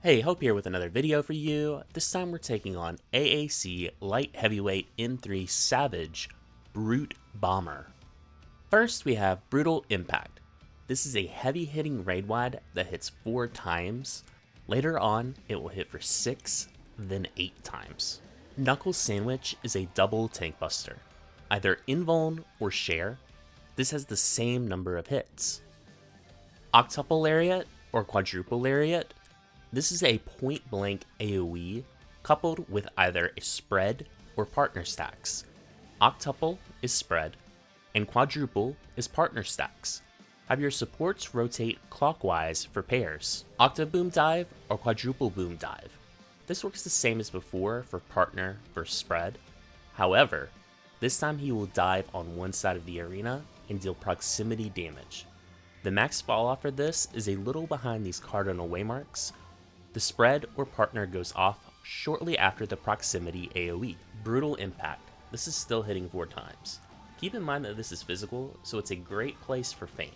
Hey, Hope here with another video for you. This time we're taking on AAC Light Heavyweight M3 Savage Brute Bomber. First we have Brutal Impact. This is a heavy hitting raid wide that hits 4 times. Later on it will hit for 6, then 8 times. Knuckle Sandwich is a double tank buster, either invuln or share. This has the same number of hits. Octuple Lariat or Quadruple Lariat. This is a point-blank AoE coupled with either a spread or partner stacks. Octuple is spread, and quadruple is partner stacks. Have your supports rotate clockwise for pairs. Octoboom Dive or Quadruple Boom Dive. This works the same as before for partner versus spread. However, this time he will dive on one side of the arena and deal proximity damage. The max falloff for this is a little behind these cardinal waymarks. The spread or partner goes off shortly after the proximity AoE. Brutal Impact. This is still hitting 4 times. Keep in mind that this is physical, so it's a great place for feint.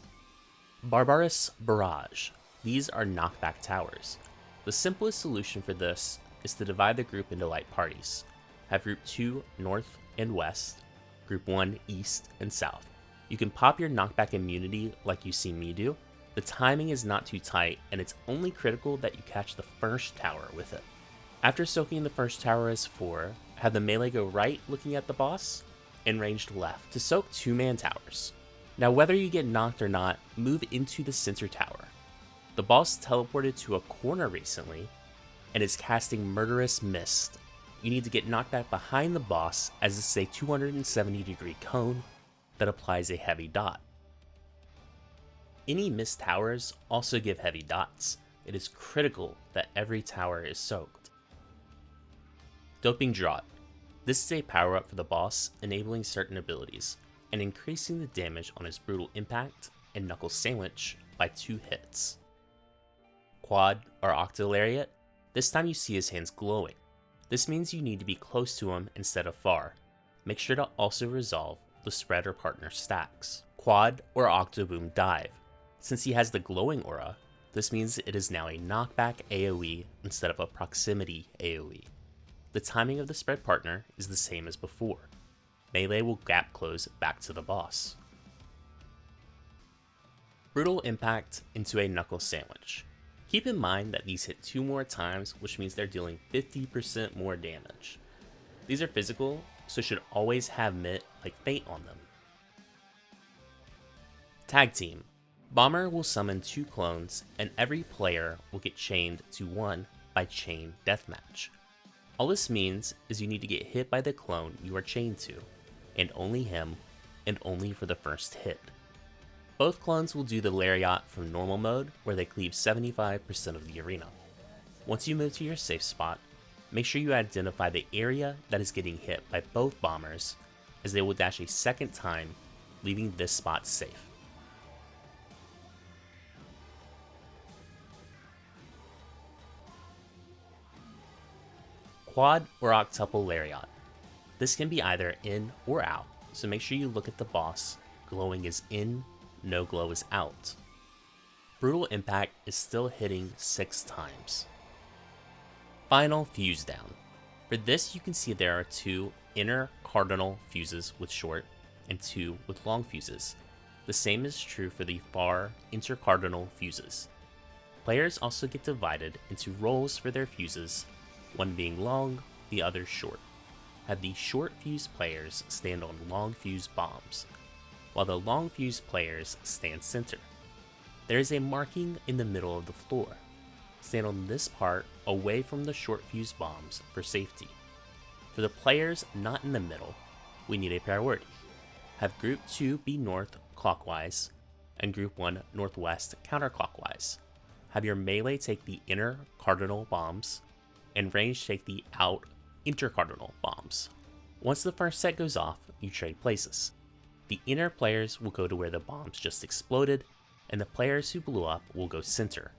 Barbarous Barrage. These are knockback towers. The simplest solution for this is to divide the group into light parties. Have group 2 north and west, group 1 east and south. You can pop your knockback immunity like you see me do. The timing is not too tight, and it's only critical that you catch the first tower with it. After soaking the first tower as 4, have the melee go right looking at the boss, and ranged left to soak 2-man towers. Now whether you get knocked or not, move into the center tower. The boss teleported to a corner recently, and is casting Murderous Mist. You need to get knocked back behind the boss, as this is a 270-degree cone that applies a heavy dot. Any missed towers also give heavy dots. It is critical that every tower is soaked. Doping Draught. This is a power up for the boss, enabling certain abilities, and increasing the damage on his Brutal Impact and Knuckle Sandwich by 2 hits. Quad or Octolariat. This time you see his hands glowing. This means you need to be close to him instead of far. Make sure to also resolve the spread or partner stacks. Quad or Octoboom Dive. Since he has the glowing aura, this means it is now a knockback AoE instead of a proximity AoE. The timing of the spread partner is the same as before. Melee will gap close back to the boss. Brutal Impact into a Knuckle Sandwich. Keep in mind that these hit 2 more times, which means they're dealing 50% more damage. These are physical, so should always have Mitt like feint on them. Tag Team. Bomber will summon 2 clones, and every player will get chained to one by Chain Deathmatch. All this means is you need to get hit by the clone you are chained to, and only him, and only for the first hit. Both clones will do the Lariat from normal mode, where they cleave 75% of the arena. Once you move to your safe spot, make sure you identify the area that is getting hit by both bombers, as they will dash a second time, leaving this spot safe. Quad or Octuple Lariat. This can be either in or out, so make sure you look at the boss. Glowing is in, no glow is out. Brutal Impact is still hitting 6 times. Final Fusedown. For this you can see there are 2 inner cardinal fuses with short, and 2 with long fuses. The same is true for the far intercardinal fuses. Players also get divided into roles for their fuses, one being long, the other short. Have the short fuse players stand on long fuse bombs, while the long fuse players stand center. There is a marking in the middle of the floor. Stand on this part away from the short fuse bombs for safety. For the players not in the middle, we need a priority. Have group 2 be north clockwise, and group 1 northwest counterclockwise. Have your melee take the inner cardinal bombs, and range take the out intercardinal bombs. Once the first set goes off, you trade places. The inner players will go to where the bombs just exploded, and the players who blew up will go center,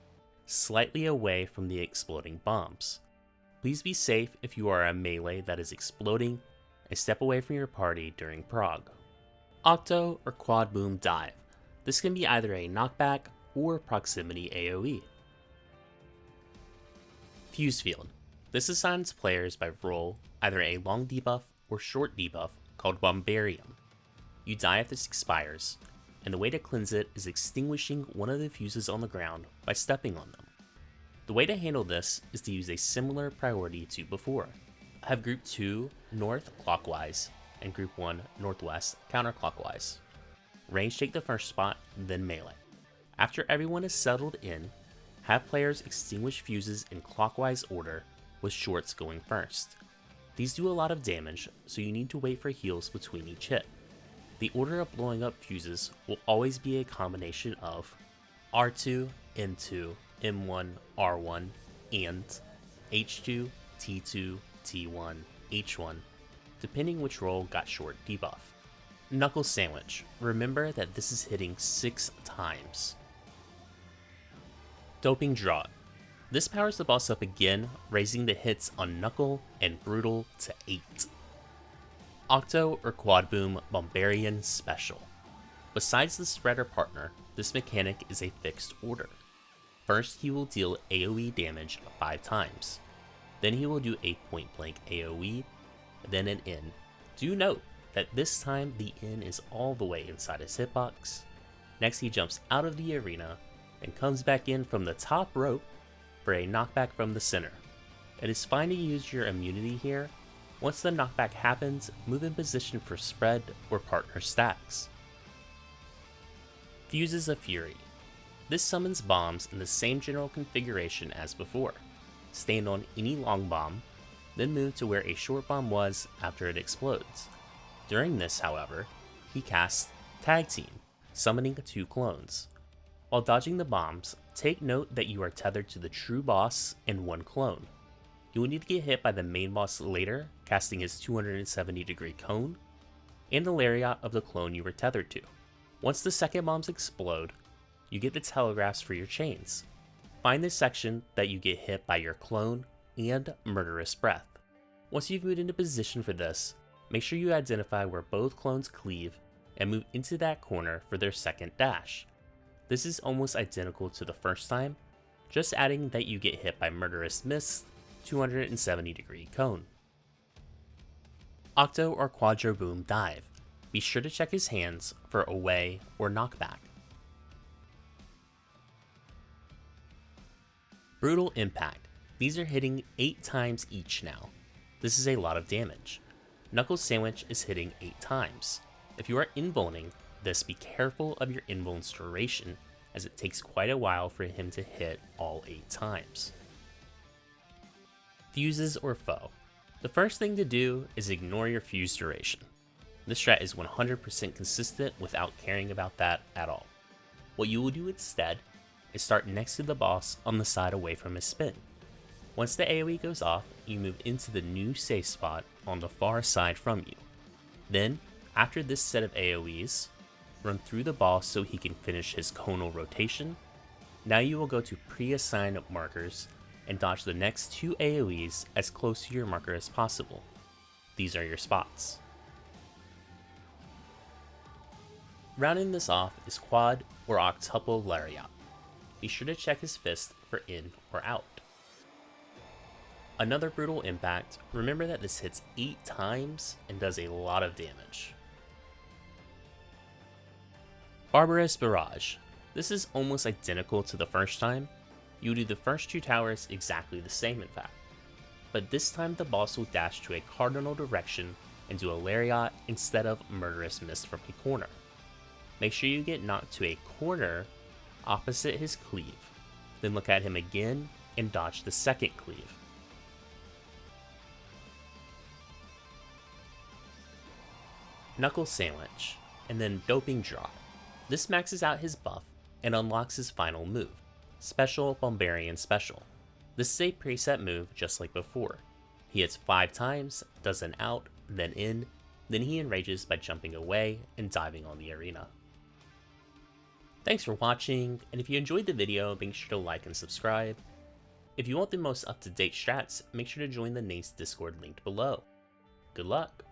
slightly away from the exploding bombs. Please be safe if you are a melee that is exploding, and step away from your party during prog. Octo or Quad Boom Dive. This can be either a knockback or proximity AoE. Fusefield. This assigns players by role either a long debuff or short debuff called Bombarian. You die if this expires, and the way to cleanse it is extinguishing one of the fuses on the ground by stepping on them. The way to handle this is to use a similar priority to before. Have group 2 north clockwise and group 1 northwest counterclockwise. Range take the first spot, then melee. After everyone is settled in, have players extinguish fuses in clockwise order, with shorts going first. These do a lot of damage, so you need to wait for heals between each hit. The order of blowing up fuses will always be a combination of R2, M2, M1, R1, and H2, T2, T1, H1, depending which role got short debuff. Knuckle Sandwich. Remember that this is hitting 6 times. Doping Draught. This powers the boss up again, raising the hits on Knuckle and Brutal to 8. Octo or Quad Boom Bombarian Special. Besides the spreader partner, this mechanic is a fixed order. First, he will deal AoE damage 5 times. Then he will do a point blank AoE, then an N. Do note that this time the N is all the way inside his hitbox. Next, he jumps out of the arena and comes back in from the top rope for a knockback from the center. It is fine to use your immunity here. Once the knockback happens, move in position for spread or partner stacks. Fuses of Fury. This summons bombs in the same general configuration as before. Stand on any long bomb, then move to where a short bomb was after it explodes. During this, however, he casts Tag Team, summoning 2 clones. While dodging the bombs, take note that you are tethered to the true boss and 1 clone. You will need to get hit by the main boss later, casting his 270-degree cone, and the lariat of the clone you were tethered to. Once the second bombs explode, you get the telegraphs for your chains. Find the section that you get hit by your clone and Murderous Breath. Once you've moved into position for this, make sure you identify where both clones cleave and move into that corner for their second dash. This is almost identical to the first time, just adding that you get hit by Murderous Mist, 270-degree cone. Octo or Quadro Boom Dive. Be sure to check his hands for away or knockback. Brutal Impact. These are hitting 8 times each now. This is a lot of damage. Knuckle Sandwich is hitting 8 times. If you are invulning this, be careful of your invuln's duration, as it takes quite a while for him to hit all 8 times. Fuses or Foe. The first thing to do is ignore your fuse duration. This strat is 100% consistent without caring about that at all. What you will do instead is start next to the boss on the side away from his spin. Once the AoE goes off, you move into the new safe spot on the far side from you. Then, after this set of AoEs, run through the boss so he can finish his conal rotation. Now you will go to pre-assigned markers and dodge the next 2 AoEs as close to your marker as possible. These are your spots. Rounding this off is Quad or Octuple Lariat. Be sure to check his fist for in or out. Another Brutal Impact. Remember that this hits 8 times and does a lot of damage. Barbarous Barrage. This is almost identical to the first time. You do the first 2 towers exactly the same in fact. But this time the boss will dash to a cardinal direction and do a lariat instead of Murderous Mist from a corner. Make sure you get knocked to a corner opposite his cleave. Then look at him again and dodge the second cleave. Knuckle Sandwich, and then Doping Draught. This maxes out his buff and unlocks his final move, Special Bombarian Special. This is a preset move just like before. He hits 5 times, does an out, then in, then he enrages by jumping away and diving on the arena. Thanks for watching, and if you enjoyed the video, make sure to like and subscribe. If you want the most up-to-date strats, make sure to join the Nace Discord linked below. Good luck!